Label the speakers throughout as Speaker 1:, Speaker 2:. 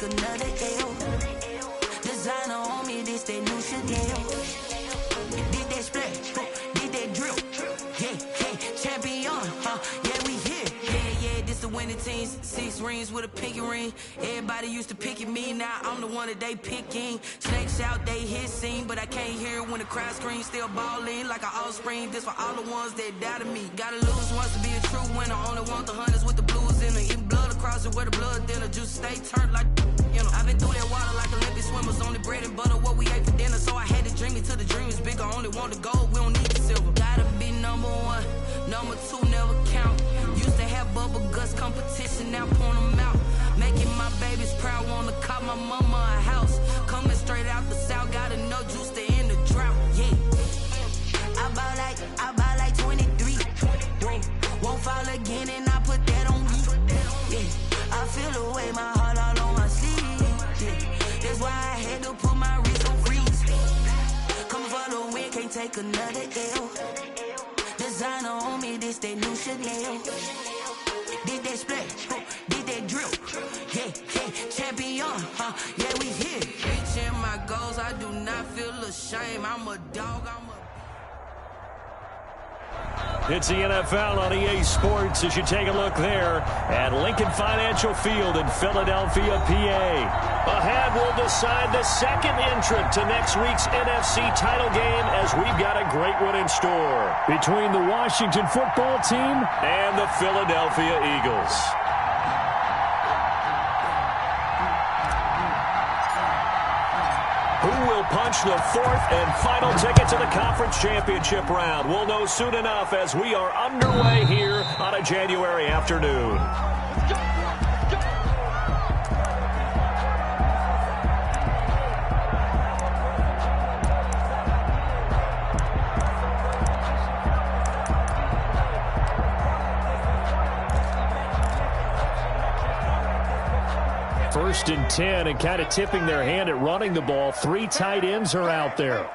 Speaker 1: another L. Designer on me, this that new Chanel. Did that splash, did that drill. Yeah, champion, yeah, we here. Yeah, this the winning team. 6 rings with a pinky ring. Everybody used to pick at me, now I'm the one that they picking. Snakes out, they hit scene, but I can't hear it when the crowd screams. Still ballin' like an offspring. This for all the ones that doubted me. Gotta lose once to be a true winner. Only want the hunters with the blues in it. Eating blood across it where the blood thinner. Juice stay turned like, you know. I've been through that water like Olympic swimmers. Only bread and butter what we ate for dinner. So I had to dream it till the dream is bigger. Only want the gold, we don't need the silver. Gotta be number 1, number 2 never count. Used to have bubble guts competition, now point them out. Making my babies proud, wanna cop my mama a house. Coming straight out the south, gotta know juice to end the drought. Yeah, I buy like 23. Won't fall again, and I put that on me. Yeah, I feel the way, my heart all on my sleeve. Yeah, that's why I had to put my wrist on freeze. Coming for the win, can't take another L. Designer on me, this that new Chanel. Did that splash, did that drill. Yeah, champion, yeah, we here. Reaching my goals, I do not feel ashamed. I'm a dog,
Speaker 2: It's the NFL on EA Sports as you take a look there at Lincoln Financial Field in Philadelphia, PA. Ahead, we'll decide the second entrant to next week's NFC title game as we've got a great one in store between the Washington football team and the Philadelphia Eagles. Who will punch the 4th and final ticket to the conference championship round? We'll know soon enough as we are underway here on a January afternoon. First and 10, and kind of tipping their hand at running the ball. 3 tight ends are out there.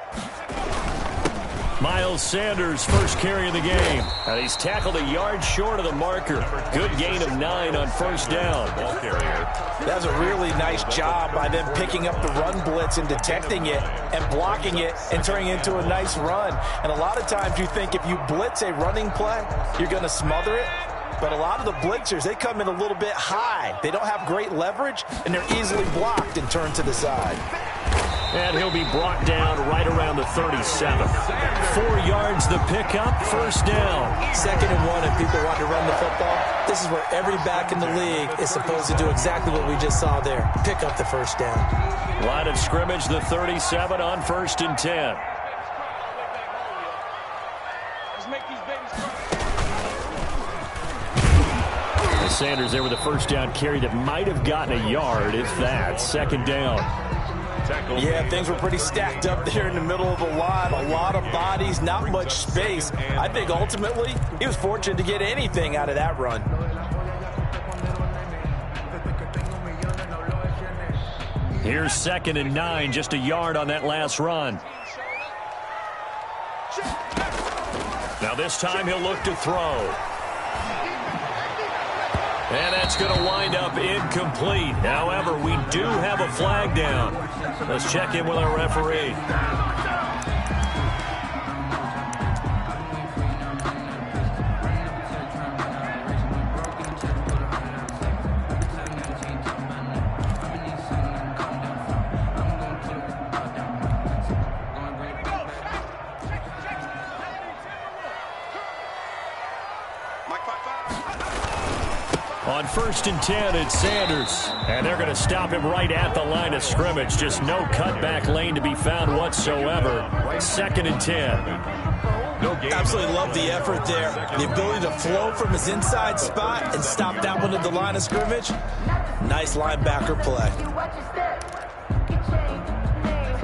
Speaker 2: Miles Sanders, first carry of the game. And he's tackled a yard short of the marker. Good gain of 9 on first down. Ball carrier.
Speaker 3: That was a really nice job by them picking up the run blitz and detecting it and blocking it and turning it into a nice run. And a lot of times you think if you blitz a running play, you're going to smother it. But a lot of the blitzers, they come in a little bit high. They don't have great leverage, and they're easily blocked and turned to the side.
Speaker 2: And he'll be brought down right around the 37. 4 yards the pickup, first down.
Speaker 4: 2nd and 1, and people want to run the football. This is where every back in the league is supposed to do exactly what we just saw there. Pick up the first down.
Speaker 2: Line of scrimmage, the 37 on 1st and 10. Sanders there with a first down carry that might have gotten a yard, if that. 2nd down.
Speaker 3: Yeah, things were pretty stacked up there in the middle of the line. A lot of bodies, not much space. I think ultimately he was fortunate to get anything out of that run.
Speaker 2: Here's 2nd and 9, just a yard on that last run. Now this time he'll look to throw. And that's going to wind up incomplete. However, we do have a flag down. Let's check in with our referee. On 1st and 10, it's Sanders. And they're going to stop him right at the line of scrimmage. Just no cutback lane to be found whatsoever. 2nd and 10.
Speaker 3: Absolutely love the effort there. The ability to flow from his inside spot and stop that one at the line of scrimmage. Nice linebacker play.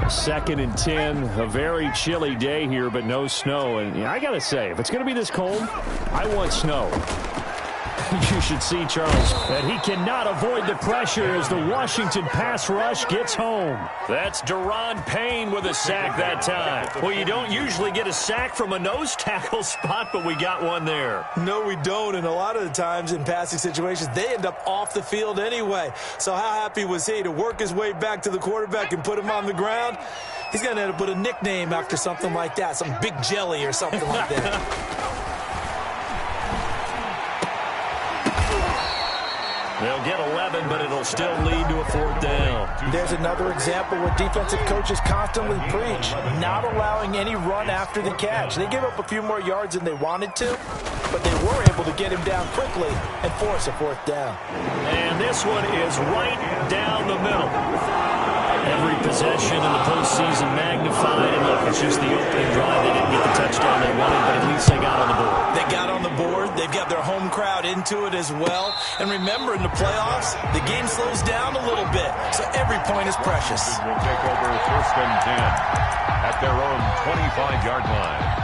Speaker 2: 2nd and 10, a very chilly day here, but no snow. And I got to say, if it's going to be this cold, I want snow. You should see, Charles, that he cannot avoid the pressure as the Washington pass rush gets home. That's Deron Payne with a sack that time. Well, you don't usually get a sack from a nose tackle spot, but we got one there.
Speaker 4: No, we don't, and a lot of the times in passing situations, they end up off the field anyway. So how happy was he to work his way back to the quarterback and put him on the ground? He's going to end up with a nickname after something like that, some Big Jelly or something like that.
Speaker 2: They'll get 11, but it'll still lead to a 4th down.
Speaker 3: There's another example where defensive coaches constantly preach, not allowing any run after the catch. They gave up a few more yards than they wanted to, but they were able to get him down quickly and force a 4th down.
Speaker 2: And this one is right down the middle. Every possession in the postseason magnified. And look, it's just the opening drive. They didn't get the touchdown they wanted, but at least they got on the board.
Speaker 3: They got on the board. They've got their home crowd into it as well. And remember, in the playoffs, the game slows down a little bit, so every point is precious.
Speaker 5: Will take over 1st and 10 at their own 25-yard line.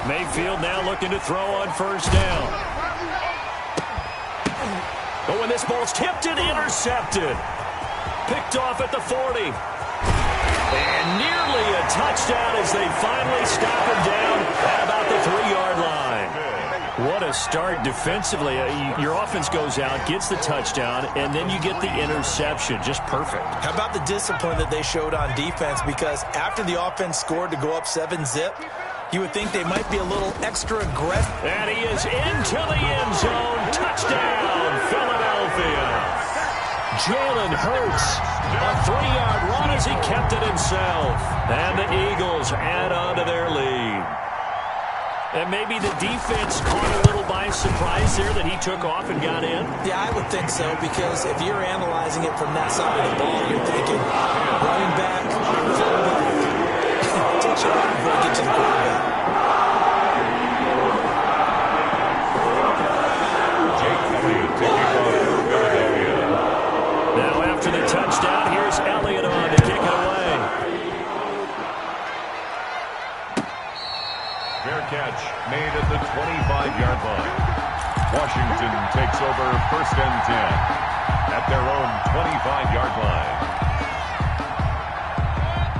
Speaker 2: Mayfield now looking to throw on 1st down. But when this ball's tipped and intercepted. Picked off at the 40. And nearly a touchdown as they finally stop him down at about the 3-yard line. What a start defensively. Your offense goes out, gets the touchdown, and then you get the interception. Just perfect.
Speaker 3: How about the discipline that they showed on defense? Because after the offense scored to go up 7-zip, you would think they might be a little extra aggressive.
Speaker 2: And he is into the end zone. Touchdown, Philadelphia. Jalen Hurts, a 3-yard run as he kept it himself. And the Eagles add on to their lead. And maybe the defense caught a little by surprise there that he took off and got in.
Speaker 4: Yeah, I would think so, because if you're analyzing it from that side of the ball, you're thinking running back, fullback. Touch it out before you get to the quarterback.
Speaker 2: Now after the touchdown, here's Elliott on to kick it away.
Speaker 5: Fair catch made at the 25-yard line. Washington takes over 1st and 10 at their own 25-yard line.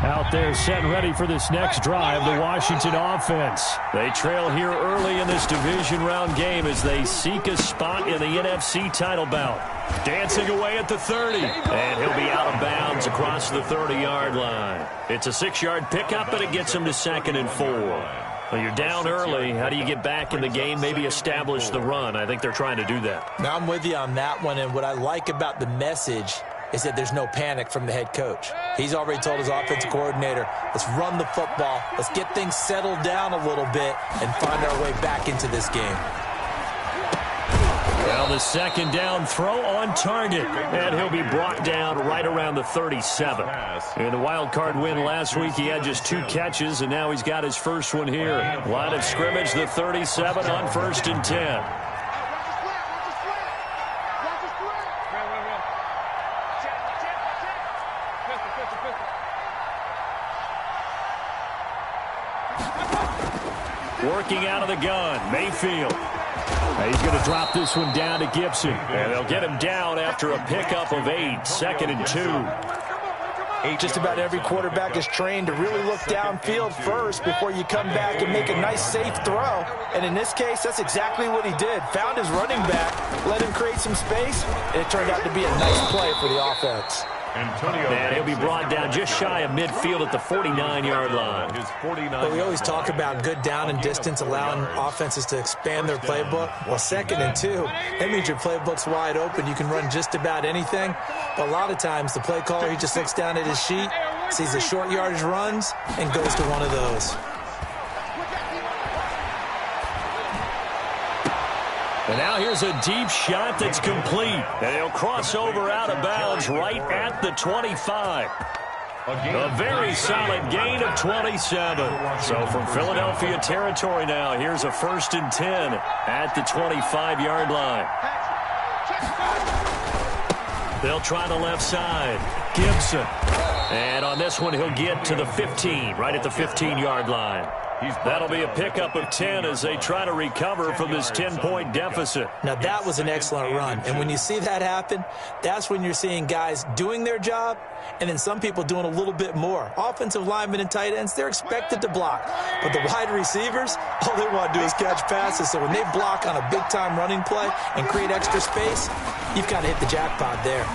Speaker 2: Out there set and ready for this next drive, the Washington offense. They trail here early in this division round game as they seek a spot in the NFC title bout. Dancing away at the 30, and he'll be out of bounds across the 30-yard line. It's a 6-yard pickup, but it gets him to 2nd and 4. Well, you're down early. How do you get back in the game, maybe establish the run? I think they're trying to do that.
Speaker 4: Now, I'm with you on that one, and what I like about the message is that there's no panic from the head coach. He's already told his offensive coordinator, let's run the football, let's get things settled down a little bit and find our way back into this game.
Speaker 2: Well, the 2nd down throw on target, and he'll be brought down right around the 37. In the wild card win last week, he had just 2 catches, and now he's got his first one here. Line of scrimmage, the 37 on 1st and 10. Working out of the gun, Mayfield. He's going to drop this one down to Gibson. And they'll get him down after a pickup of 8, 2nd and 2.
Speaker 3: Just about every quarterback is trained to really look downfield first before you come back and make a nice, safe throw. And in this case, that's exactly what he did. Found his running back, let him create some space, and it turned out to be a nice play for the offense.
Speaker 2: And he'll be brought down just shy of midfield at the 49-yard line.
Speaker 4: But we always talk about good down and distance, allowing offenses to expand their playbook. Well, 2nd and 2, that means your playbook's wide open. You can run just about anything. But a lot of times, the play caller, he just looks down at his sheet, sees the short yardage runs, and goes to one of those.
Speaker 2: And now here's a deep shot that's complete. And he'll cross over out of bounds right at the 25. A very solid gain of 27. So from Philadelphia territory now, here's a 1st and 10 at the 25-yard line. They'll try the left side. Gibson. And on this one, he'll get to the 15, right at the 15-yard line. That'll be a pickup of 10 as they try to recover from this 10-point deficit.
Speaker 4: Now, that was an excellent run. And when you see that happen, that's when you're seeing guys doing their job and then some people doing a little bit more. Offensive linemen and tight ends, they're expected to block. But the wide receivers, all they want to do is catch passes. So when they block on a big-time running play and create extra space, you've got to hit the jackpot there.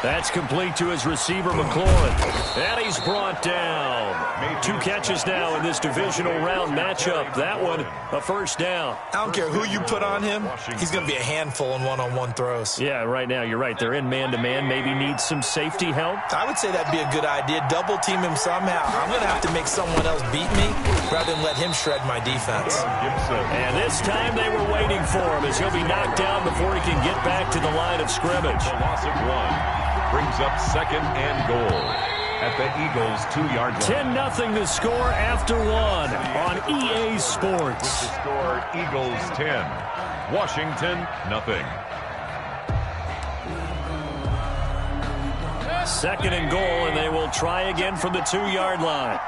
Speaker 2: That's complete to his receiver, McLaurin. And he's brought down. 2 catches now in this divisional round matchup. That one, a first down.
Speaker 4: I don't care who you put on him. He's going to be a handful in one-on-one throws.
Speaker 2: Yeah, right now, you're right. They're in man-to-man. Maybe need some safety help.
Speaker 4: I would say that'd be a good idea. Double team him somehow. I'm going to have to make someone else beat me rather than let him shred my defense.
Speaker 2: And this time they were waiting for him as he'll be knocked down before he can get back to the line of scrimmage.
Speaker 5: A loss of 1. Brings up second and goal at the Eagles' 2-yard line.
Speaker 2: 10-0 the score after 1 on EA Sports.
Speaker 5: The score, Eagles 10, Washington nothing.
Speaker 2: Second and goal, and they will try again from the 2-yard line.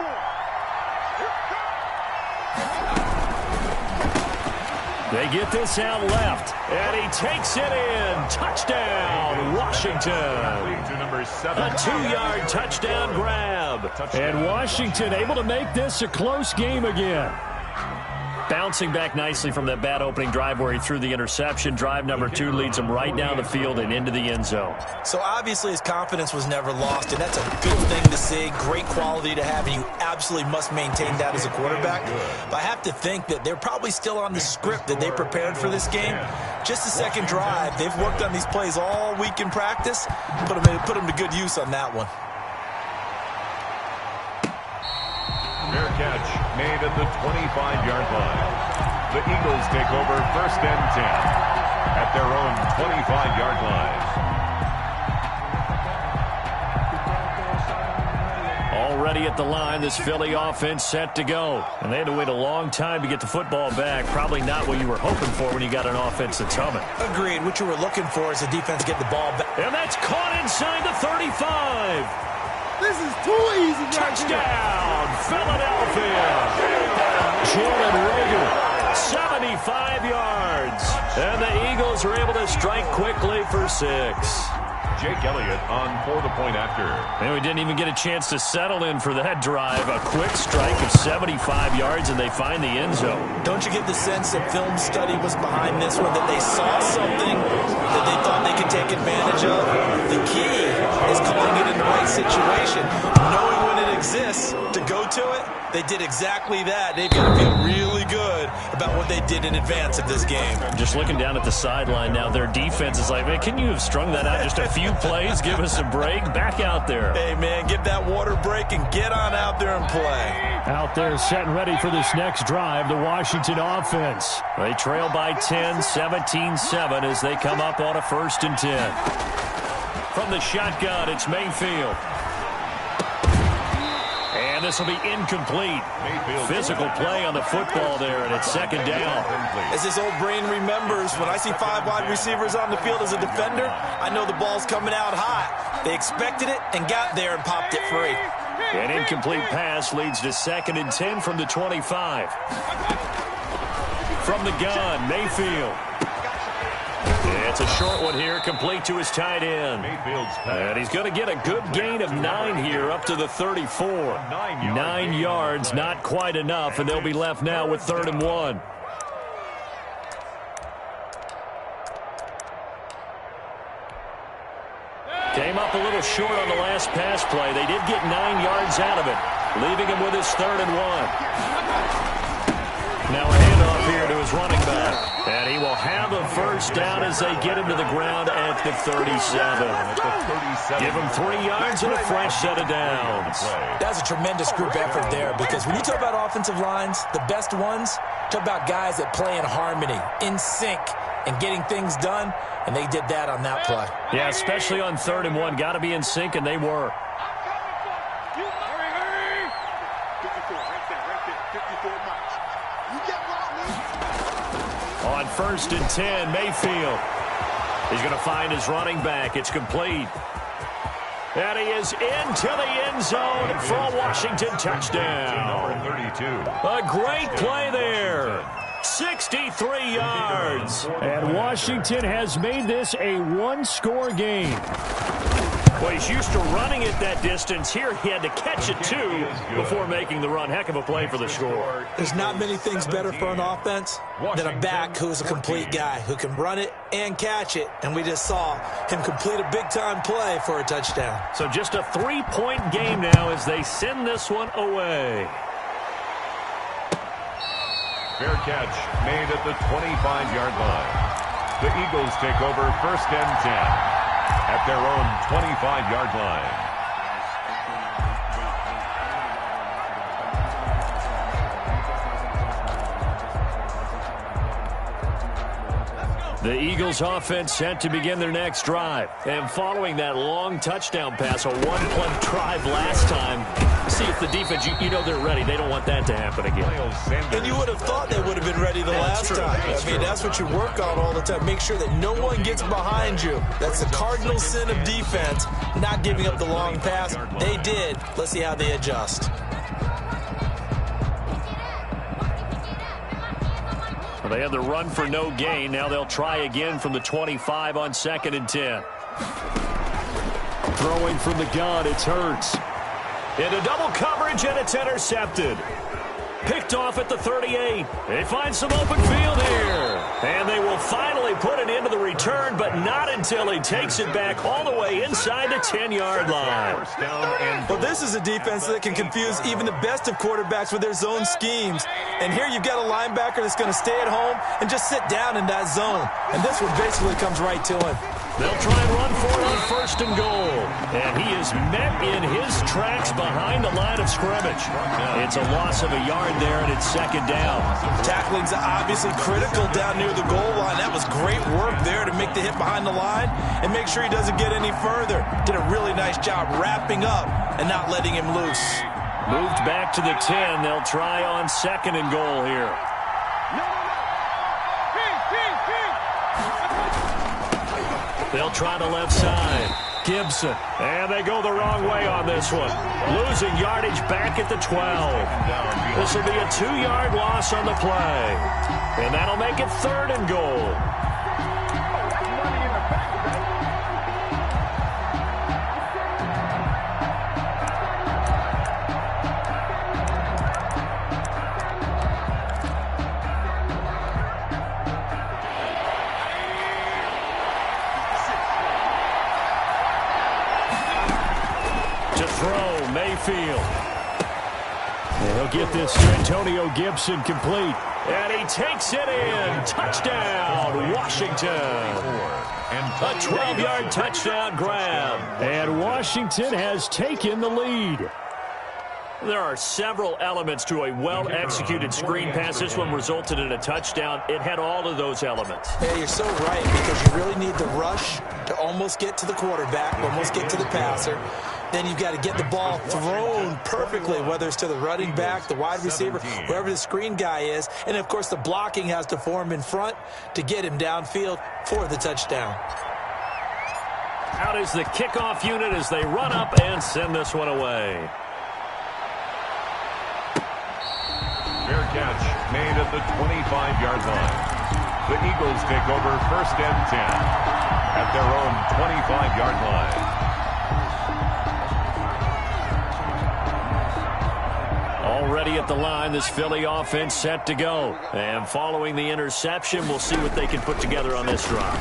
Speaker 2: They get this out left, and he takes it in. Touchdown, Washington. A 2-yard touchdown grab. And Washington able to make this a close game again. Bouncing back nicely from that bad opening drive where he threw the interception. Drive number 2 leads him right down the field and into the end zone.
Speaker 4: So obviously his confidence was never lost, and that's a good thing to see. Great quality to have, and you absolutely must maintain that as a quarterback. But I have to think that they're probably still on the script that they prepared for this game. Just the second drive. They've worked on these plays all week in practice. Put them to good use on that one.
Speaker 5: Fair catch made at the 25-yard line. The Eagles take over first and 10 at their own 25-yard line.
Speaker 2: Already at the line, this Philly offense set to go. And they had to wait a long time to get the football back. Probably not what you were hoping for when you got an offense that's humming.
Speaker 4: Agreed. What you were looking for is the defense get the ball back.
Speaker 2: And that's caught inside the 35.
Speaker 6: This is too easy.
Speaker 2: Touchdown, Philadelphia. Jalen Reagor, 75 yards. And the Eagles are able to strike quickly for 6.
Speaker 5: Jake Elliott on for the point after.
Speaker 2: And we didn't even get a chance to settle in for that drive. A quick strike of 75 yards, and they find the end zone.
Speaker 4: Don't you get the sense that film study was behind this one, that they saw something that they thought they could take advantage of? The key is calling it in the right situation. Knowing when it exists to go to it, they did exactly that. They've got to feel really good about what they did in advance of this game.
Speaker 2: Just looking down at the sideline now, their defense is like, man, can you have strung that out just a few plays? Give us a break. Back out there.
Speaker 4: Hey, man, get that water break and get on out there and play.
Speaker 2: Out there set and ready for this next drive, the Washington offense. They trail by 10, 17-7 as they come up on a 1st and 10. From the shotgun, it's Mayfield. And this will be incomplete. Physical play on the football there, and it's 2nd down.
Speaker 4: As his old brain remembers, when I see 5 wide receivers on the field as a defender, I know the ball's coming out hot. They expected it and got there and popped it free.
Speaker 2: An incomplete pass leads to 2nd and 10 from the 25. From the gun, Mayfield. It's a short one here, complete to his tight end. And he's going to get a good gain of 9 here, up to the 34. 9 yards, not quite enough, and they'll be left now with 3rd and 1. Came up a little short on the last pass play. They did get 9 yards out of it, leaving him with his 3rd and 1. Now a handoff here to his running back. And he will have a first down as they get him to the ground at the 37. Give him 3 yards and a fresh set of downs.
Speaker 4: That's a tremendous group effort there, because when you talk about offensive lines, the best ones, talk about guys that play in harmony, in sync, and getting things done, and they did that on that play.
Speaker 2: Yeah, especially on 3rd and 1. Got to be in sync, and they were. On 1st and 10, Mayfield. He's going to find his running back. It's complete. And he is into the end zone for a Washington touchdown.
Speaker 5: Number 32.
Speaker 2: A great play there. 63 yards. And Washington has made this a one-score game. Well, he's used to running it that distance. Here he had to catch it, too, before making the run. Heck of a play for the score.
Speaker 4: There's not many things better for an offense than a back who's a complete guy, who can run it and catch it. And we just saw him complete a big-time play for a touchdown.
Speaker 2: So just a 3-point game now as they send this one away.
Speaker 5: Fair catch made at the 25-yard line. The Eagles take over 1st and 10 at their own 25-yard line.
Speaker 2: The Eagles offense set to begin their next drive. And following that long touchdown pass, a one-play drive last time, see if the defense, you know they're ready. They don't want that to happen again.
Speaker 4: And you would have thought they would have been ready the last time. I mean, that's what you work on all the time. Make sure that no one gets behind you. That's the cardinal sin of defense, not giving up the long pass. They did. Let's see how they adjust.
Speaker 2: Well, they had the run for no gain. Now they'll try again from the 25 on 2nd and 10. Throwing from the gun, it's Hurts. Into double coverage, and it's intercepted. Picked off at the 38. They find some open field here. And they will finally put it into the return, but not until he takes it back all the way inside the 10-yard line.
Speaker 4: Well, this is a defense that can confuse even the best of quarterbacks with their zone schemes. And here you've got a linebacker that's going to stay at home and just sit down in that zone. And this one basically comes right to him.
Speaker 2: They'll try and run for it on 1st and goal. And he is met in his tracks behind the line of scrimmage. It's a loss of a yard there, and it's 2nd down.
Speaker 4: Tackling's obviously critical down near the goal line. That was great work there to make the hit behind the line and make sure he doesn't get any further. Did a really nice job wrapping up and not letting him loose.
Speaker 2: Moved back to the 10. They'll try on 2nd and goal here. They'll try the left side. Gibson. And they go the wrong way on this one. Losing yardage back at the 12. This will be a 2-yard loss on the play. And that'll make it 3rd and goal. Mayfield. And he'll get this to Antonio Gibson complete. And he takes it in. Touchdown, Washington. A 12-yard touchdown grab. And Washington has taken the lead. There are several elements to a well-executed screen pass. This one resulted in a touchdown. It had all of those elements.
Speaker 4: Yeah, you're so right, because you really need the rush to almost get to the quarterback, almost get to the passer. Then you've got to get the ball thrown perfectly, whether it's to the running back, the wide receiver, whoever the screen guy is. And, of course, the blocking has to form in front to get him downfield for the touchdown.
Speaker 2: Out is the kickoff unit as they run up and send this one away.
Speaker 5: Fair catch made at the 25-yard line. The Eagles take over 1st and 10 at their own 25-yard line.
Speaker 2: Already at the line, this Philly offense set to go. And following the interception, we'll see what they can put together on this drive.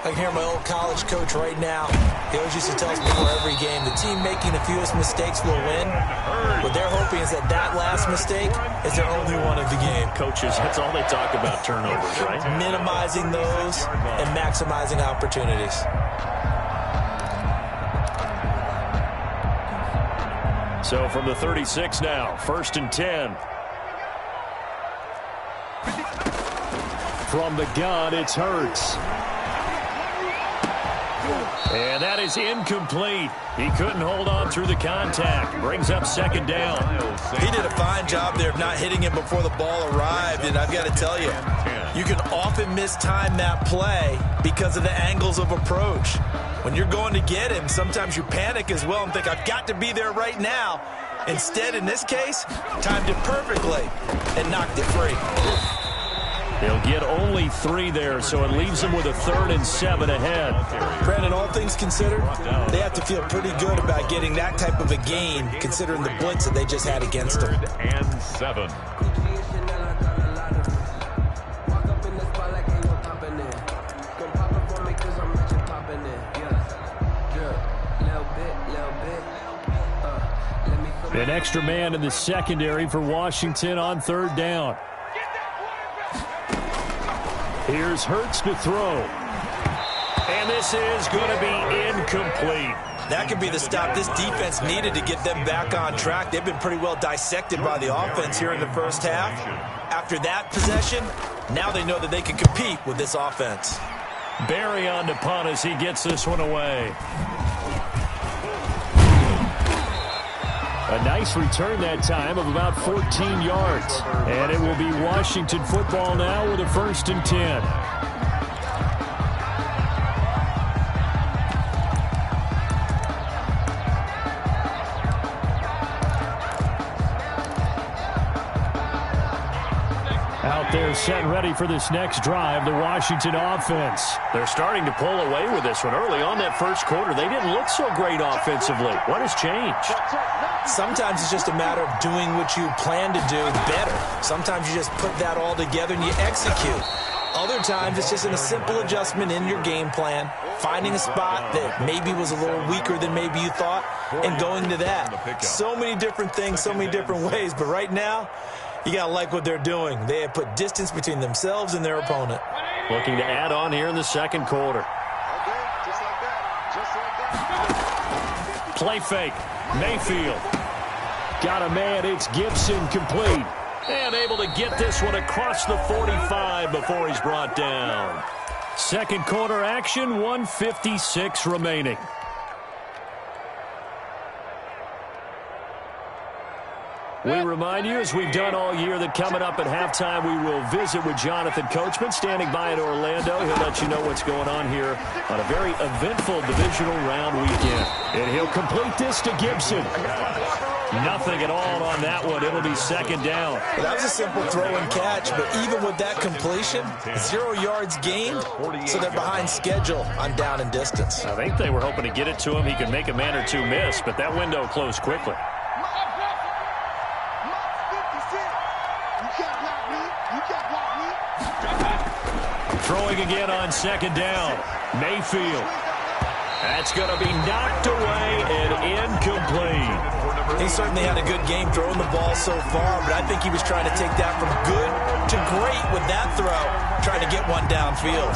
Speaker 4: I can hear my old college coach right now. He always used to tell us before every game, the team making the fewest mistakes will win. What they're hoping is that that last mistake is their only one of the game.
Speaker 2: Coaches, that's all they talk about, turnovers, right?
Speaker 4: Minimizing those and maximizing opportunities.
Speaker 2: So from the 36 now, 1st and 10. From the gun, it's Hurts. And that is incomplete. He couldn't hold on through the contact. Brings up 2nd down.
Speaker 4: He did a fine job there of not hitting him before the ball arrived. And I've got to tell you,
Speaker 3: You can often mistime that play because of the angles of approach. When you're going to get him, sometimes you panic as well and think, I've got to be there right now. Instead, in this case, timed it perfectly and knocked it free.
Speaker 2: They'll get only 3 there, so it leaves them with a 3rd and 7 ahead.
Speaker 3: Brandon, all things considered, they have to feel pretty good about getting that type of a gain, considering the blitz that they just had against them.
Speaker 5: 3rd and 7.
Speaker 2: An extra man in the secondary for Washington on 3rd down. Here's Hurts to throw. And this is going to be incomplete.
Speaker 3: That could be the stop this defense needed to get them back on track. They've been pretty well dissected by the offense here in the first half. After that possession, now they know that they can compete with this offense.
Speaker 2: Barry on to punt as he gets this one away. A nice return that time of about 14 yards. And it will be Washington football now with a 1st and 10. Out there set ready for this next drive, the Washington offense. They're starting to pull away with this one. Early on that first quarter, they didn't look so great offensively. What has changed?
Speaker 3: Sometimes it's just a matter of doing what you plan to do better. Sometimes you just put that all together and you execute. Other times it's just a simple adjustment in your game plan, finding a spot that maybe was a little weaker than maybe you thought, and going to that. So many different things, so many different ways, but right now, you got to like what they're doing. They have put distance between themselves and their opponent.
Speaker 2: Looking to add on here in the second quarter. Play fake. Mayfield. Got a man. It's Gibson complete. And able to get this one across the 45 before he's brought down. Second quarter action, 1:56 remaining. We remind you, as we've done all year, that coming up at halftime, we will visit with Jonathan Coachman, standing by in Orlando. He'll let you know what's going on here on a very eventful divisional round weekend. And he'll complete this to Gibson. Nothing at all on that one. It'll be 2nd down.
Speaker 3: Well, that was a simple throw and catch, but even with that completion, 0 yards gained, so they're behind schedule on down and distance.
Speaker 2: I think they were hoping to get it to him. He could make a man or two miss, but that window closed quickly. Throwing again on 2nd down. Mayfield. That's going to be knocked away and incomplete.
Speaker 3: He certainly had a good game throwing the ball so far, but I think he was trying to take that from good to great with that throw, trying to get one downfield.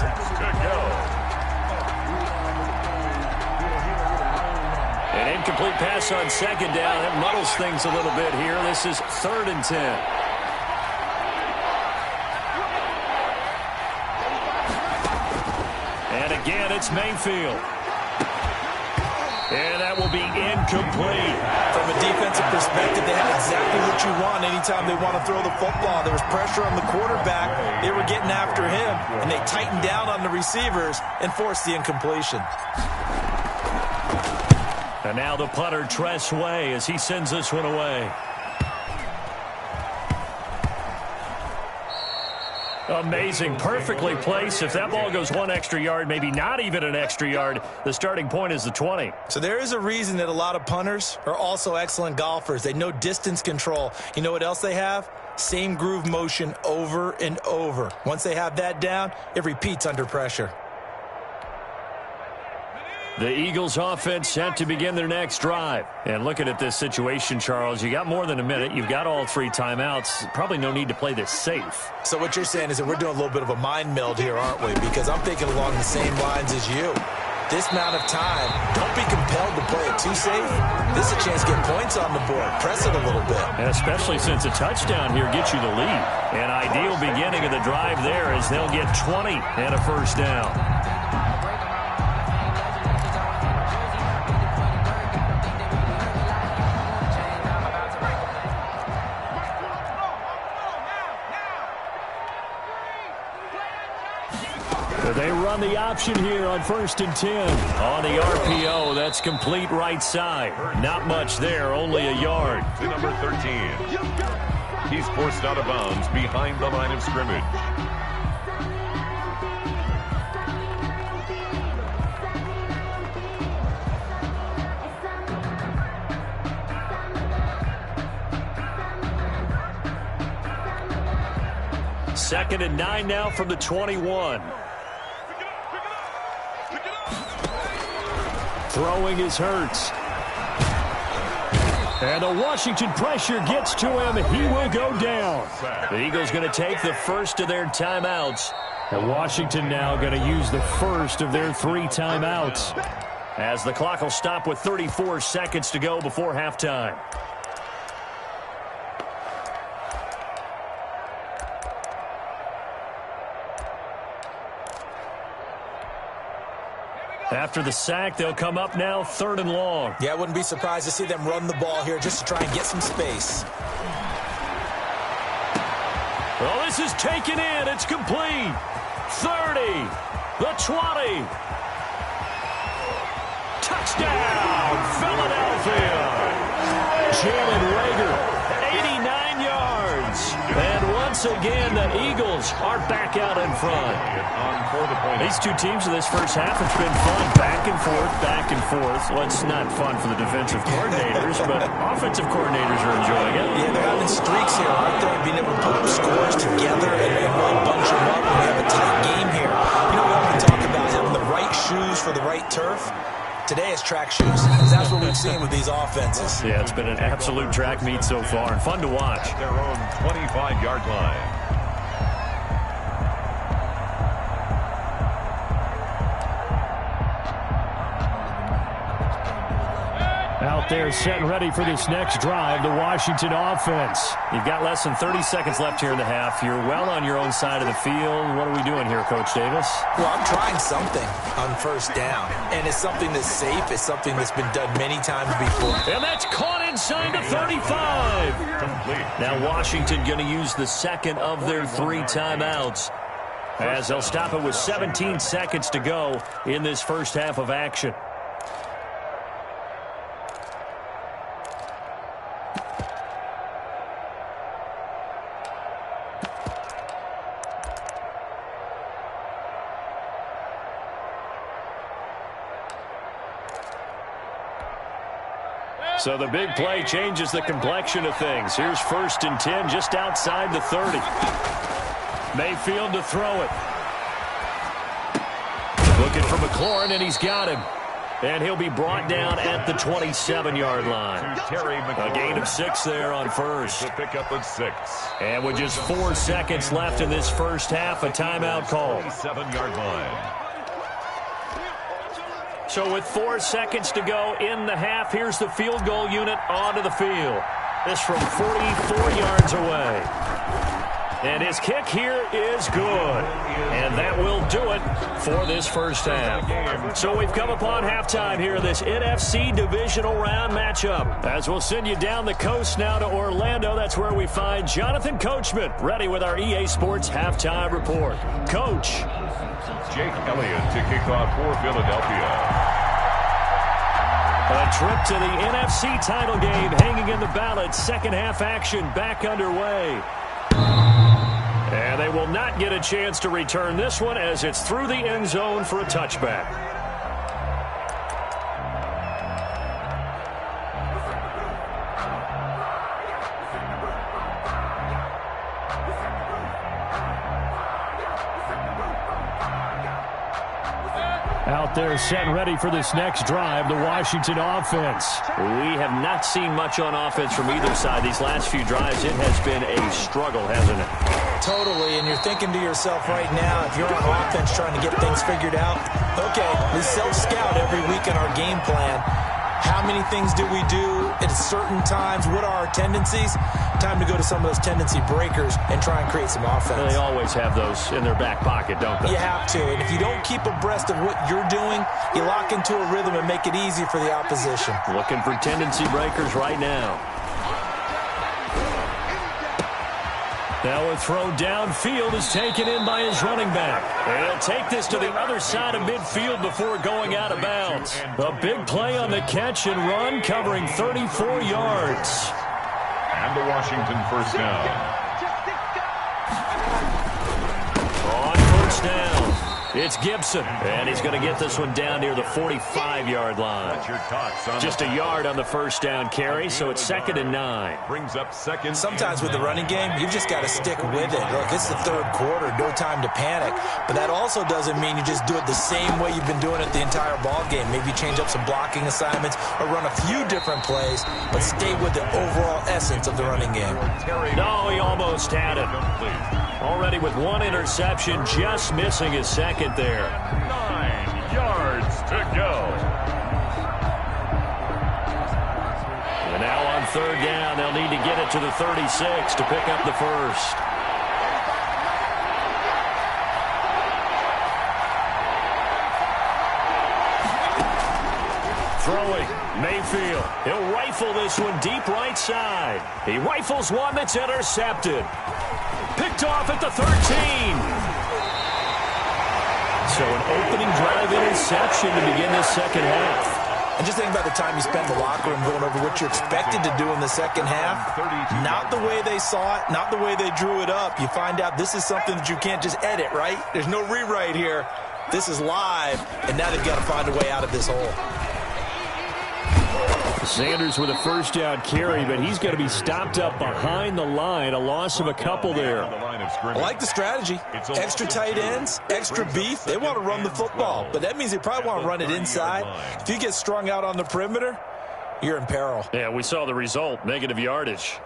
Speaker 2: An incomplete pass on 2nd down. That muddles things a little bit here. This is 3rd and 10. And again, it's Mayfield. And that will be incomplete.
Speaker 3: From a defensive perspective, they had exactly what you want anytime they want to throw the football. There was pressure on the quarterback. They were getting after him, and they tightened down on the receivers and forced the incompletion.
Speaker 2: And now the punter, Tress Way, as he sends this one away. Amazing. Perfectly placed. If that ball goes 1 extra yard, maybe not even an extra yard, the starting point is the 20.
Speaker 3: So there is a reason that a lot of punters are also excellent golfers. They know distance control. You know what else they have? Same groove motion over and over. Once they have that down, it repeats under pressure.
Speaker 2: The Eagles offense set to begin their next drive. And looking at this situation, Charles, you got more than a minute. You've got all 3 timeouts. Probably no need to play this safe.
Speaker 3: So what you're saying is that we're doing a little bit of a mind meld here, aren't we? Because I'm thinking along the same lines as you. This amount of time, don't be compelled to play it too safe. This is a chance to get points on the board. Press it a little bit.
Speaker 2: And especially since a touchdown here gets you the lead. An ideal beginning of the drive there as they'll get 20 and a first down. option here on 1st and 10. On the RPO, that's complete right side. Not much there, only a yard.
Speaker 5: To number 13. He's forced out of bounds behind the line of scrimmage.
Speaker 2: Second and 9 now from the 21. Throwing is Hurts. And the Washington pressure gets to him. He will go down. The Eagles going to take the first of their timeouts. And Washington now going to use the first of their 3 timeouts. As the clock will stop with 34 seconds to go before halftime. After the sack, they'll come up now 3rd and long.
Speaker 4: Yeah, I wouldn't be surprised to see them run the ball here just to try and get some space.
Speaker 2: Well, this is taken in. It's complete. 30. The 20. Touchdown, Philadelphia. Jalen Reagor, 89 yards. And once again, the Eagles are back out in front. These two teams in this first half, it's been fun. Back and forth, back and forth. Well, it's not fun for the defensive coordinators, but offensive coordinators are enjoying it.
Speaker 4: Yeah, they're having streaks here, aren't they? Being able to put up scores together and really bunch them up when we have a tight game here. You know, we often talk about having the right shoes for the right turf. Today is track shoes, because that's what we've seen with these offenses.
Speaker 2: Yeah, it's been an absolute track meet so far, and fun to watch.
Speaker 5: At their own 25-yard line.
Speaker 2: Out there set and ready for this next drive, the Washington offense. You've got less than 30 seconds left here in the half. You're well on your own side of the field. What are we doing here, Coach Davis?
Speaker 4: Well, I'm trying something on 1st down, and it's something that's safe. It's something that's been done many times before.
Speaker 2: And that's caught inside the 35. Now Washington going to use the second of their 3 timeouts, as they'll stop it with 17 seconds to go in this first half of action. So the big play changes the complexion of things. Here's 1st and 10 just outside the 30. Mayfield to throw it. Looking for McLaurin, and he's got him. And he'll be brought down at the 27-yard line. A gain of 6 there on first.
Speaker 5: To pick up at 6.
Speaker 2: And with just 4 seconds left in this first half, a timeout call.
Speaker 5: 27-yard line.
Speaker 2: So with 4 seconds to go in the half, here's the field goal unit onto the field. This from 44 yards away. And his kick here is good. And that will do it for this first half. So we've come upon halftime here in this NFC divisional round matchup. As we'll send you down the coast now to Orlando, that's where we find Jonathan Coachman, ready with our EA Sports halftime report. Coach.
Speaker 5: Jake Elliott to kick off for Philadelphia.
Speaker 2: A trip to the NFC title game hanging in the balance. Second half action back underway. And they will not get a chance to return this one as it's through the end zone for a touchback. Out there set and ready for this next drive, the Washington offense. We have not seen much on offense from either side. These last few drives, it has been a struggle, hasn't it?
Speaker 4: Totally, and you're thinking to yourself right now, if you're on offense trying to get things figured out, okay, we self-scout every week in our game plan. How many things do we do at certain times? What are our tendencies? Time to go to some of those tendency breakers and try and create some offense.
Speaker 2: They always have those in their back pocket, don't they?
Speaker 4: You have to, and if you don't keep abreast of what you're doing, you lock into a rhythm and make it easy for the opposition.
Speaker 2: Looking for tendency breakers right now. Now a throw downfield is taken in by his running back. And he'll take this to the other side of midfield before going out of bounds. A big play on the catch and run, covering 34 yards.
Speaker 5: And the Washington first down.
Speaker 2: On first down, it's Gibson. And he's going to get this one down near the 45-yard line. Just a yard on the first down carry, so it's 2nd and 9.
Speaker 5: Brings up second.
Speaker 3: Sometimes with the running game, you've just got to stick with it. Look, it's the third quarter, no time to panic. But that also doesn't mean you just do it the same way you've been doing it the entire ball game. Maybe change up some blocking assignments or run a few different plays, but stay with the overall essence of the running game.
Speaker 2: No, he almost had it. Already with one interception, just missing his second there.
Speaker 5: 9 yards to go.
Speaker 2: And now on third down, they'll need to get it to the 36 to pick up the first. Throwing, Mayfield. He'll rifle this one deep right side. He rifles one that's intercepted. Picked off at the 13. So an opening drive interception to begin this second half.
Speaker 3: And just think about the time you spend in the locker room going over what you're expected to do in the second half. Not the way they saw it, not the way they drew it up. You find out this is something that you can't just edit, right? There's no rewrite here. This is live, and now they've got to find a way out of this hole.
Speaker 2: Sanders with a first down carry, but he's going to be stopped up behind the line. A loss of a couple there.
Speaker 3: I like the strategy. Extra tight ends, extra beef. They want to run the football, but that means they probably want to run it inside. If you get strung out on the perimeter, you're in peril.
Speaker 2: Yeah, we saw the result, negative yardage.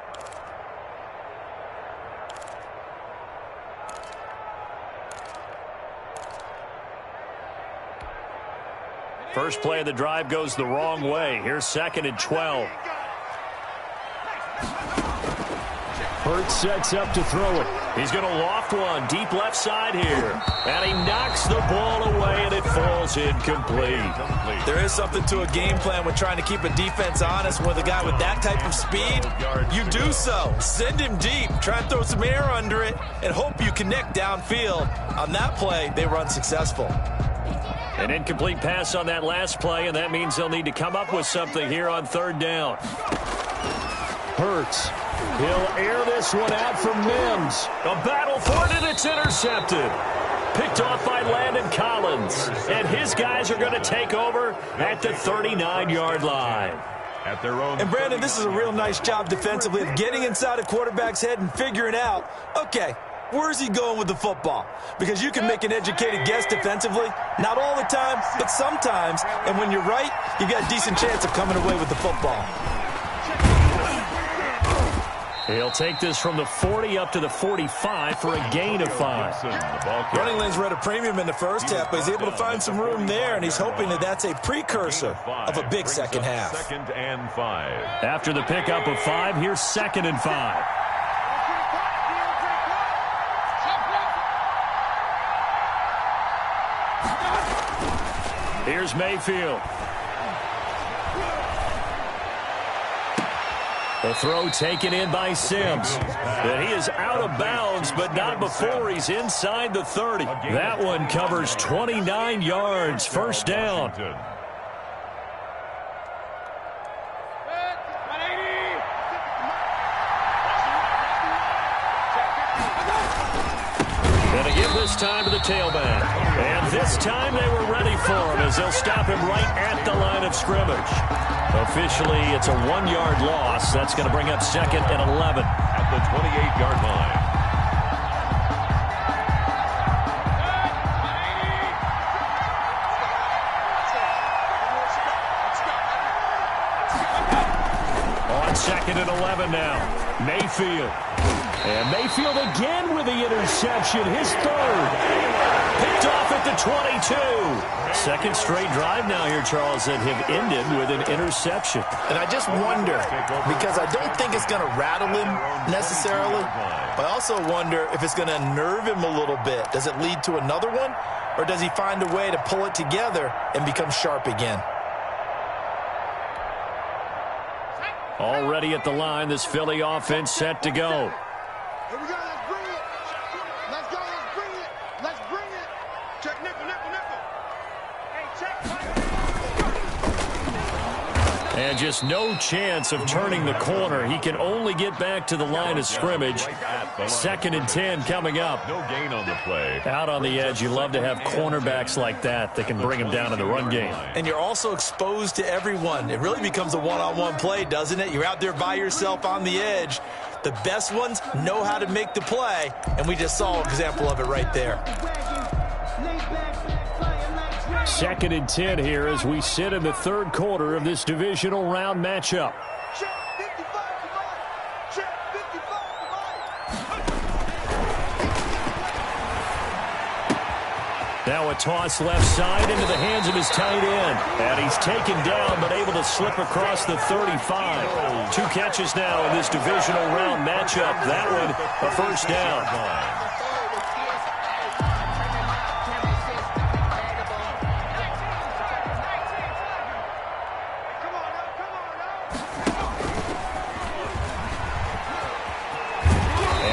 Speaker 2: First play of the drive goes the wrong way. Here's 2nd and 12. Hurts sets up to throw it. He's going to loft one deep left side here. And he knocks the ball away, and it falls incomplete.
Speaker 3: There is something to a game plan when trying to keep a defense honest with a guy with that type of speed. You do so. Send him deep. Try and throw some air under it and hope you connect downfield. On that play, they run successful.
Speaker 2: An incomplete pass on that last play, and that means they'll need to come up with something here on third down. Hurts. He'll air this one out from Mims. A battle for it, and it's intercepted. Picked off by Landon Collins. And his guys are going to take over at the 39-yard line.
Speaker 5: At their own.
Speaker 3: And, Brandon, this is a real nice job defensively of getting inside a quarterback's head and figuring out, okay, where's he going with the football? Because you can make an educated guess defensively. Not all the time, but sometimes. And when you're right, you've got a decent chance of coming away with the football.
Speaker 2: He'll take this from the 40 up to the 45 for a gain of 5.
Speaker 3: Running lanes were at a premium in the first half, but he's able to find some room there, and he's hoping that that's a precursor of a big second half.
Speaker 5: 2nd and 5.
Speaker 2: After the pickup of 5, here's 2nd and 5. Here's Mayfield. The throw taken in by Sims. And he is out of bounds, but not before he's inside the 30. That one covers 29 yards. First down. And to give this time to the tailback. And this time they were ready for him as they'll stop him right at the line of scrimmage. Officially, it's a 1-yard loss. That's going to bring up 2nd and 11.
Speaker 5: At the 28-yard line.
Speaker 2: On 2nd and 11 now. Mayfield. And Mayfield again with the interception. His third. Picked off at the 22. Second straight drive now here, Charles, that have ended with an interception.
Speaker 3: And I just wonder, because I don't think it's going to rattle him necessarily, but I also wonder if it's going to unnerve him a little bit. Does it lead to another one, or does he find a way to pull it together and become sharp again?
Speaker 2: Already at the line, this Philly offense set to go.
Speaker 6: Here we go, let's bring
Speaker 2: And just no chance of turning the corner. He can only get back to the line of scrimmage. 2nd and 10 coming up.
Speaker 5: No gain on the play.
Speaker 2: Out on the edge, you love to have cornerbacks like that can bring him down in the run game.
Speaker 3: And you're also exposed to everyone. It really becomes a one-on-one play, doesn't it? You're out there by yourself on the edge. The best ones know how to make the play, and we just saw an example of it right there.
Speaker 2: 2nd and 10 here as we sit in the 3rd quarter of this divisional round matchup. Now a toss left side into the hands of his tight end. And he's taken down but able to slip across the 35. 2 catches now in this divisional round matchup. That one a first down.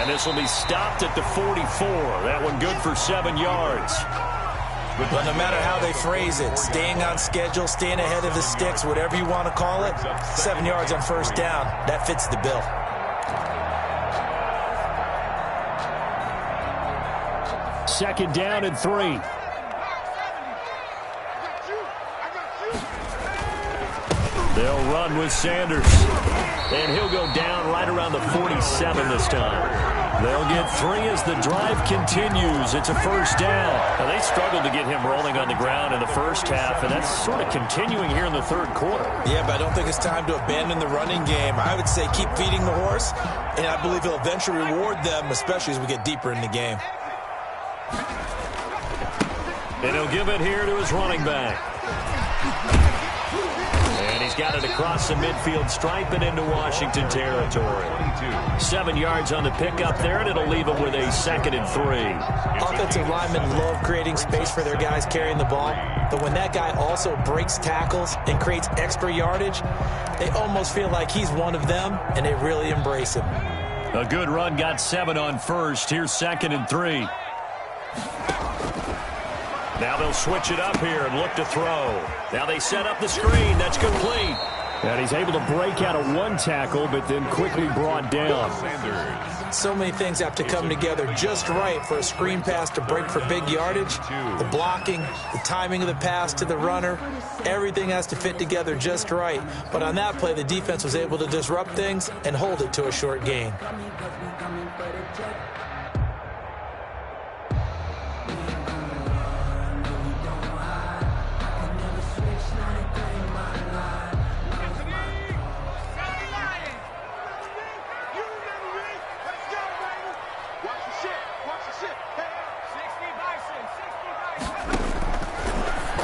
Speaker 2: And this will be stopped at the 44. That one good for 7 yards.
Speaker 3: But no matter how they phrase it, staying on schedule, staying ahead of the sticks, whatever you want to call it, 7 yards on first down, that fits the bill.
Speaker 2: Second down and 3. They'll run with Sanders. And he'll go down right around the 47 this time. They'll get 3 as the drive continues. It's a first down. Now, they struggled to get him rolling on the ground in the first half, and that's sort of continuing here in the 3rd quarter.
Speaker 3: Yeah, but I don't think it's time to abandon the running game. I would say keep feeding the horse, and I believe he'll eventually reward them, especially as we get deeper in the game.
Speaker 2: And he'll give it here to his running back. And he's got it across the midfield stripe and into Washington territory. 7 yards on the pickup there, and it'll leave him with a 2nd and 3.
Speaker 3: Offensive linemen love creating space for their guys carrying the ball, but when that guy also breaks tackles and creates extra yardage, they almost feel like he's one of them, and they really embrace him.
Speaker 2: A good run got 7 on first. Here's 2nd and 3. Now they'll switch it up here and look to throw. Now they set up the screen. That's complete. And he's able to break out of 1 tackle, but then quickly brought down.
Speaker 3: So many things have to come together just right for a screen pass to break for big yardage. The blocking, the timing of the pass to the runner, everything has to fit together just right. But on that play, the defense was able to disrupt things and hold it to a short gain.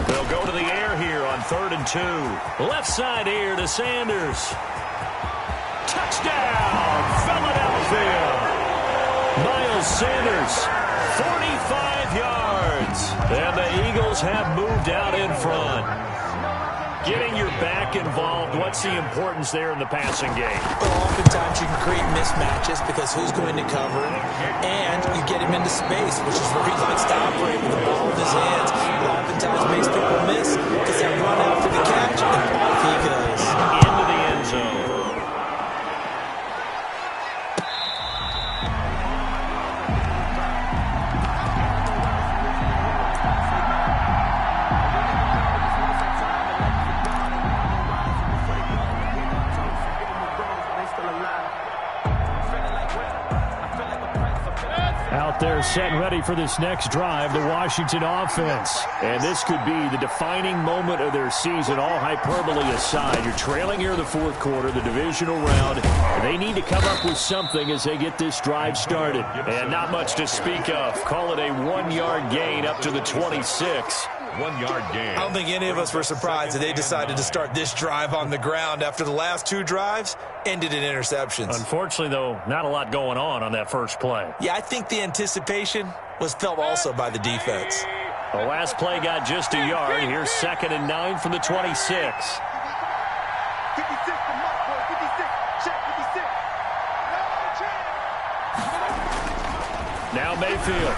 Speaker 2: They'll go to the air here on 3rd and 2. Left side here to Sanders. Touchdown, Philadelphia. Miles Sanders, 45 yards. And the Eagles have moved out in front. Getting your back involved, what's the importance there in the passing game?
Speaker 3: Well, oftentimes you can create mismatches because who's going to cover him, and you get him into space, which is where he likes to operate with the ball in his hands. It oftentimes makes people miss because they run after the catch, and off he goes.
Speaker 2: Into the end zone. Out there set and ready for this next drive, the Washington offense. And this could be the defining moment of their season, all hyperbole aside. You're trailing here in the 4th quarter, the divisional round. They need to come up with something as they get this drive started. And not much to speak of. Call it a 1-yard gain up to the 26.
Speaker 5: 1-yard gain.
Speaker 3: I don't think any of us were surprised that they decided to start this drive on the ground after the last 2 drives ended in interceptions.
Speaker 2: Unfortunately, though, not a lot going on that first play.
Speaker 3: Yeah, I think the anticipation was felt also by the defense.
Speaker 2: The last play got just a yard. Here's 2nd and 9 from the 26. Now Mayfield.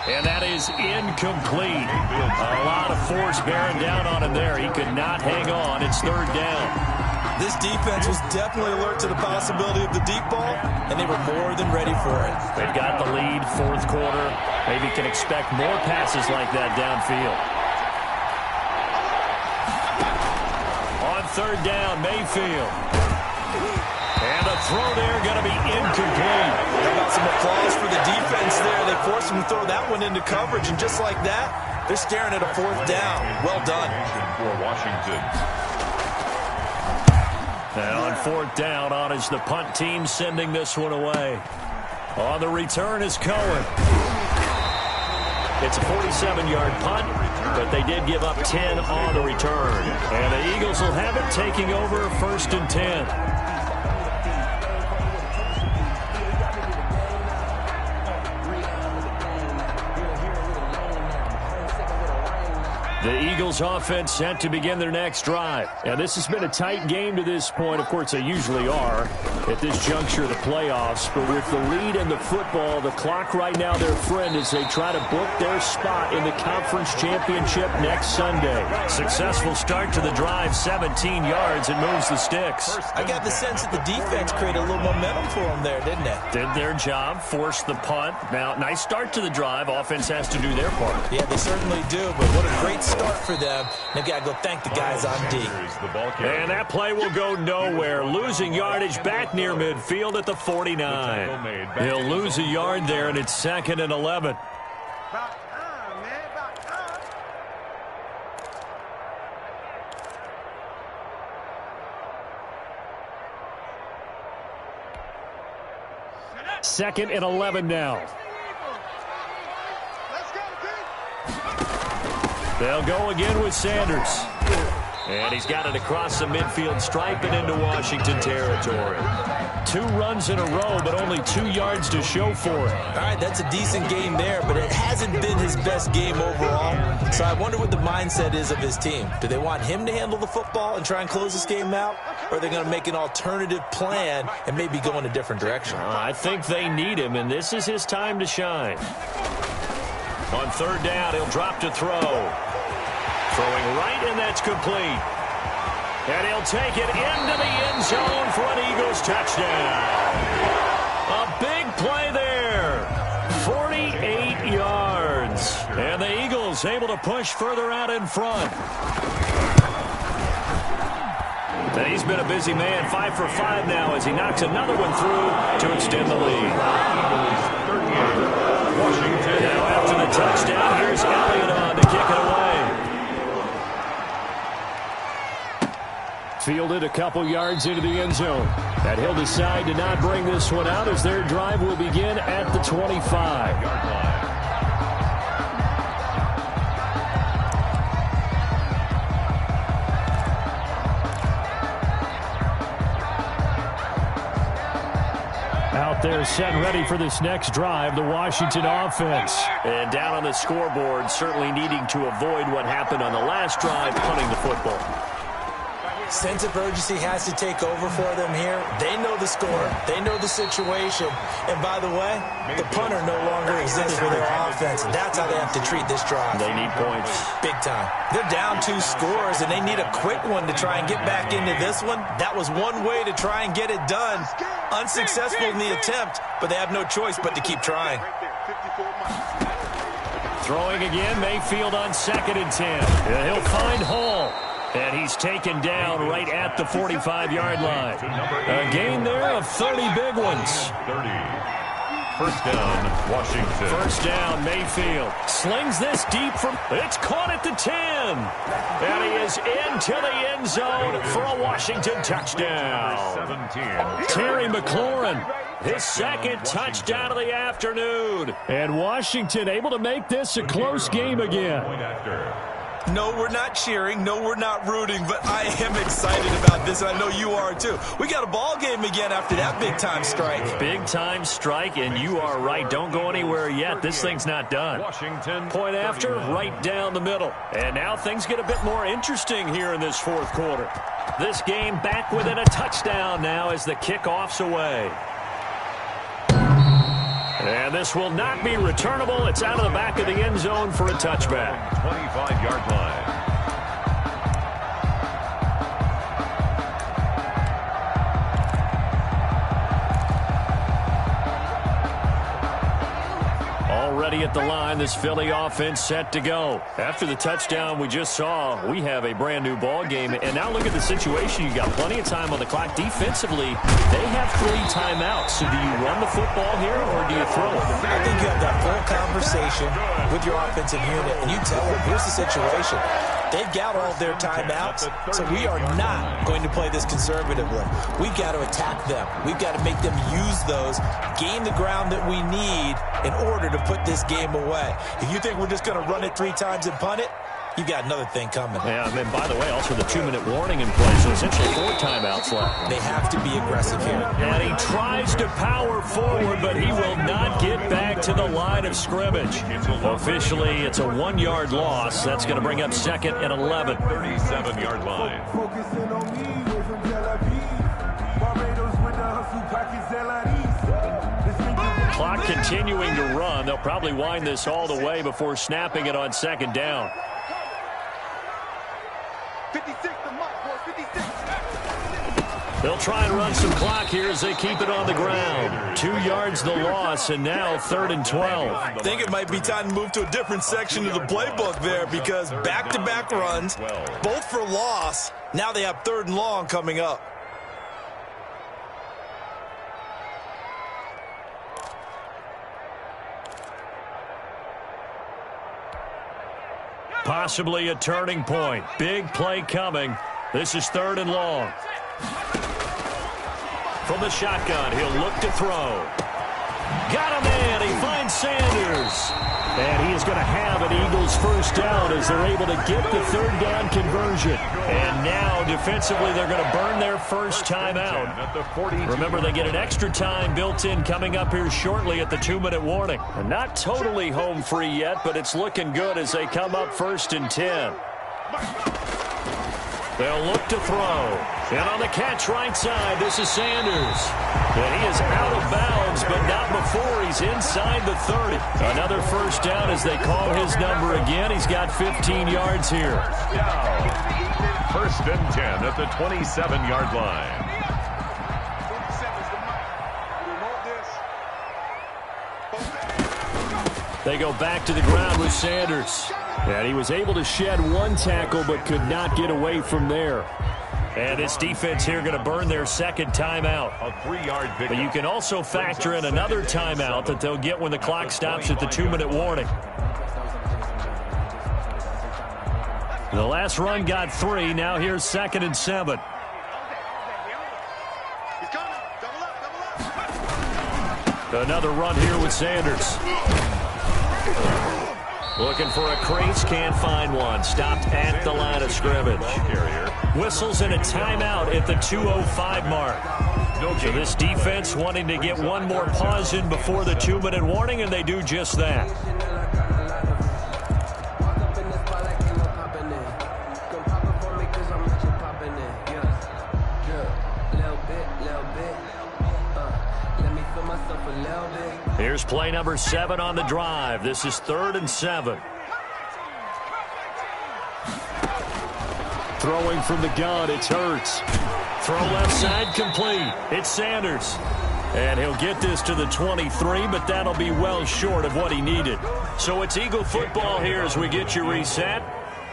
Speaker 2: And that is incomplete. A lot of force bearing down on him there. He could not hang on. It's third down.
Speaker 3: This defense was definitely alert to the possibility of the deep ball, and they were more than ready for it.
Speaker 2: They've got the lead, fourth quarter. Maybe can expect more passes like that downfield. On third down, Mayfield. And the throw there going to be incomplete.
Speaker 3: How about some applause for the defense there? They forced him to throw that one into coverage, and just like that, they're staring at a fourth down. Well done.
Speaker 5: For Washington.
Speaker 2: And on fourth down, on is the punt team sending this one away. On the return is Cohen. It's a 47-yard punt, but they did give up 10 on the return. And the Eagles will have it taking over first and 10. The Eagles offense set to begin their next drive. And this has been a tight game to this point. Of course, they usually are at this juncture of the playoffs. But with the lead in the football, the clock right now their friend as they try to book their spot in the conference championship next Sunday. Successful start to the drive, 17 yards, and moves the sticks.
Speaker 3: I got the sense that the defense created a little momentum for them there, didn't it?
Speaker 2: Did their job, forced the punt. Now, nice start to the drive. Offense has to do their part.
Speaker 3: Yeah, they certainly do, but what a great start for them. They've got to go thank the guys on D.
Speaker 2: And that play will go nowhere. Losing yardage back near midfield at the 49. He'll lose a yard there, and it's 2nd and 11. Second and 11 now. They'll go again with Sanders. And he's got it across the midfield stripe and into Washington territory. 2 runs in a row, but only 2 yards to show for it.
Speaker 3: All right, that's a decent game there, but it hasn't been his best game overall. So I wonder what the mindset is of his team. Do they want him to handle the football and try and close this game out? Or are they going to make an alternative plan and maybe go in a different direction?
Speaker 2: I think they need him, and this is his time to shine. On third down, he'll drop to throw. Throwing right, and that's complete. And he'll take it into the end zone for an Eagles touchdown. A big play there. 48 yards. And the Eagles able to push further out in front. And he's been a busy man, 5 for 5 now as he knocks another one through to extend the lead.
Speaker 5: Washington.
Speaker 2: Now after the touchdown, here's Elliott on to kick it away. Fielded a couple yards into the end zone. And he'll decide to not bring this one out as their drive will begin at the 25-yard line. Out there set and ready for this next drive, the Washington offense. And down on the scoreboard, certainly needing to avoid what happened on the last drive, punting the football.
Speaker 3: Sense of urgency has to take over for them here. They know the score. They know the situation. And by the way, the punter no longer exists for their offense. That's how they have to treat this drive.
Speaker 2: They need points.
Speaker 3: Big time. They're down 2 scores, and they need a quick one to try and get back into this one. That was one way to try and get it done. Unsuccessful in the attempt, but they have no choice but to keep trying.
Speaker 2: Throwing again, Mayfield on 2nd and 10. And he'll find Hall. And he's taken down right at the 45-yard line. A gain there of 30 big ones.
Speaker 5: 30. First down, Washington.
Speaker 2: First down, Mayfield. Slings this deep from... It's caught at the 10. And he is into the end zone for a Washington touchdown.
Speaker 5: 17.
Speaker 2: Terry McLaurin, his second touchdown of the afternoon. And Washington able to make this a close game again.
Speaker 5: Point after.
Speaker 3: No, we're not cheering. No, we're not rooting. But I am excited about this, and I know you are too. We got a ball game again after that big-time strike.
Speaker 2: Big-time strike, and you are right. Don't go anywhere yet. This thing's not done.
Speaker 5: Washington.
Speaker 2: Point after, right down the middle. And now things get a bit more interesting here in this fourth quarter. This game back within a touchdown now as the kickoff's away. And this will not be returnable. It's out of the back of the end zone for a touchback.
Speaker 5: 25-yard line.
Speaker 2: Already at the line, this Philly offense set to go. After the touchdown we just saw, we have a brand new ball game. And now look at the situation. You got plenty of time on the clock. Defensively, they have 3 timeouts. So do you run the football here or do you throw it?
Speaker 3: I think you have that full conversation with your offensive unit, and you tell them, here's the situation. They've got all their timeouts, so we are not going to play this conservatively. We've got to attack them. We've got to make them use those, gain the ground that we need in order to put this game away. If you think we're just going to run it 3 times and punt it, you got another thing coming.
Speaker 2: Yeah, and then, by the way, also the 2-minute warning in place, so essentially 4 timeouts left.
Speaker 3: They have to be aggressive here.
Speaker 2: And he tries to power forward, but he will not get back to the line of scrimmage. Officially, it's a 1-yard loss. That's going to bring up 2nd and 11.
Speaker 5: 37-yard line.
Speaker 6: Focusing on me, away from Tel Aviv. Barbados with the hustle package
Speaker 2: Clock continuing to run. They'll probably wind this all the way before snapping it on 2nd down.
Speaker 6: 56, the mark, boys, 56.
Speaker 2: They'll try and run some clock here as they keep it on the ground. 2 yards the loss, and now 3rd and 12.
Speaker 3: I think it might be time to move to a different section of the playbook there, because back-to-back runs, both for loss. Now they have 3rd and long coming up.
Speaker 2: Possibly a turning point. Big play coming. This is 3rd and long. From the shotgun, he'll look to throw. Got a man. He finds Sanders. And he is going to have an Eagles first down as they're able to get the 3rd down conversion. And now, defensively, they're going to burn their first time out. Remember, they get an extra time built in coming up here shortly at the 2-minute warning. And not totally home free yet, but it's looking good as they come up 1st and 10. They'll look to throw. And on the catch right side, this is Sanders. And he is out of bounds, but not before he's inside the 30. Another first down as they call his number again. He's got 15 yards here.
Speaker 5: 1st and 10 at the 27-yard line.
Speaker 2: They go back to the ground with Sanders. And he was able to shed 1 tackle but could not get away from there. And this defense here going to burn their 2nd timeout.
Speaker 5: A 3-yard pickup.
Speaker 2: But you can also factor in another timeout that they'll get when the clock stops at the 2-minute warning. The last run got 3. Now here's 2nd and 7. Another run here with Sanders. Looking for a crease, can't find one. Stopped at the line of scrimmage. Whistles in a timeout at the 2:05 mark. So this defense wanting to get one more pause in before the 2-minute warning, and they do just that. Here's play number 7 on the drive. This is 3rd and 7. Throwing from the gun, it's Hurts. Throw left side complete. It's Sanders. And he'll get this to the 23, but that'll be well short of what he needed. So it's Eagle football here as we get you reset.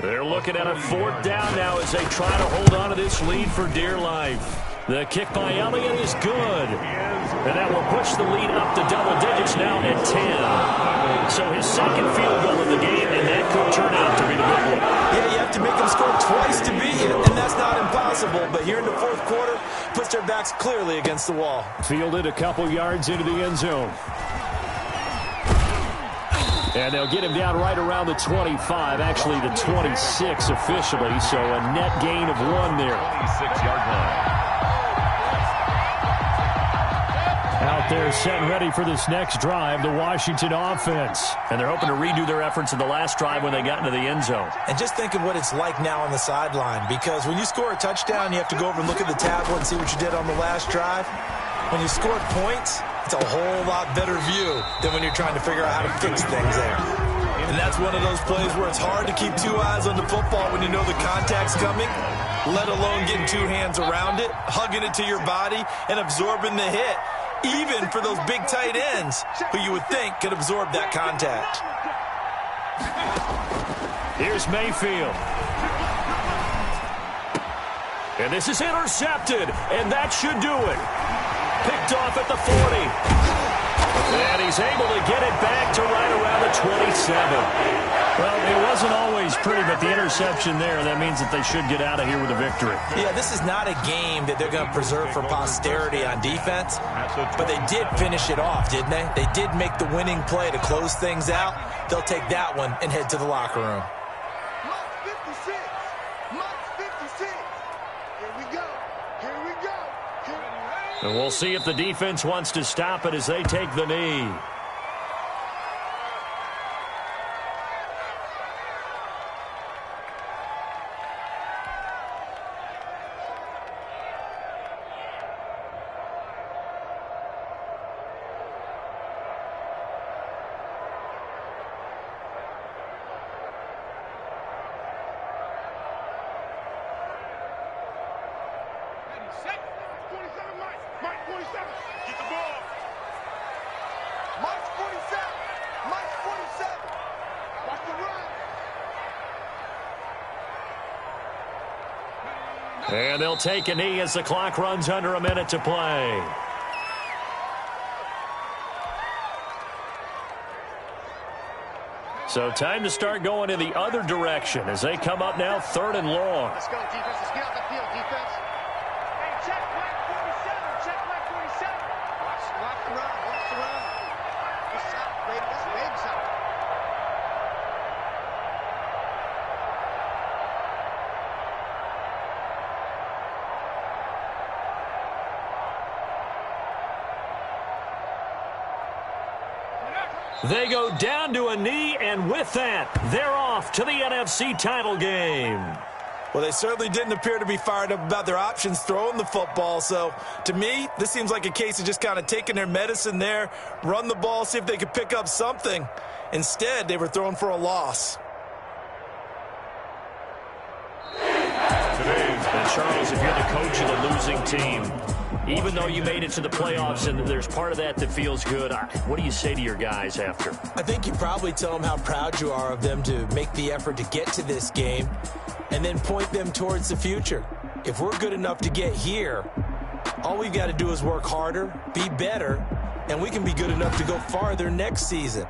Speaker 2: They're looking at a 4th down now as they try to hold on to this lead for dear life. The kick by Elliott is good. And that will push the lead up to double digits now at 10. So his 2nd field goal of the game, and that could turn out to be the big one.
Speaker 3: Yeah, you have to make them score twice to beat you, and that's not impossible. But here in the 4th quarter, puts their backs clearly against the wall.
Speaker 2: Fielded a couple yards into the end zone. And they'll get him down right around the 25, actually the 26 officially, so a net gain of 1 there.
Speaker 5: 26-yard line.
Speaker 2: Out there set and ready for this next drive, the Washington offense. And they're hoping to redo their efforts in the last drive when they got into the end zone.
Speaker 3: And just think of what it's like now on the sideline, because when you score a touchdown, you have to go over and look at the tablet and see what you did on the last drive. When you score points,
Speaker 4: It's a whole lot better view than when you're trying to figure out how to fix things there.
Speaker 3: And that's one of those plays where it's hard to keep two eyes on the football when you know the contact's coming, let alone getting two hands around it, hugging it to your body, and absorbing the hit, even for those big tight ends who you would think could absorb that contact.
Speaker 2: Here's Mayfield. And this is intercepted, and that should do it. Picked off at the 40. And he's able to get it back to right around the 27.
Speaker 7: Well, it wasn't always pretty, but the interception there, that means that they should get out of here with a victory.
Speaker 4: Yeah, this is not a game that they're going to preserve for posterity on defense, but they did finish it off, didn't they? They did make the winning play to close things out. They'll take that one and head to the locker room.
Speaker 6: Mark 56. Mark 56. Here we go. Here we go.
Speaker 2: And we'll see if the defense wants to stop it as they take the knee. And they'll take a knee as the clock runs under a minute to play. So time to start going in the other direction as they come up now 3rd and long.
Speaker 8: Let's go, defense. Let's get out the field, defense. Hey, check black 47. Check black 47. Watch the run. Watch the run. This out, baby. That's baby's out.
Speaker 2: They go down to a knee, and with that, they're off to the NFC title game.
Speaker 3: Well, they certainly didn't appear to be fired up about their options throwing the football. So, to me, this seems like a case of just kind of taking their medicine there, run the ball, see if they could pick up something. Instead, they were throwing for a loss.
Speaker 2: And Charles, if you're the coach of the losing team, even though you made it to the playoffs and there's part of that that feels good, what do you say to your guys after?
Speaker 4: I think you probably tell them how proud you are of them to make the effort to get to this game and then point them towards the future. If we're good enough to get here, all we've got to do is work harder, be better, and we can be good enough to go farther next season.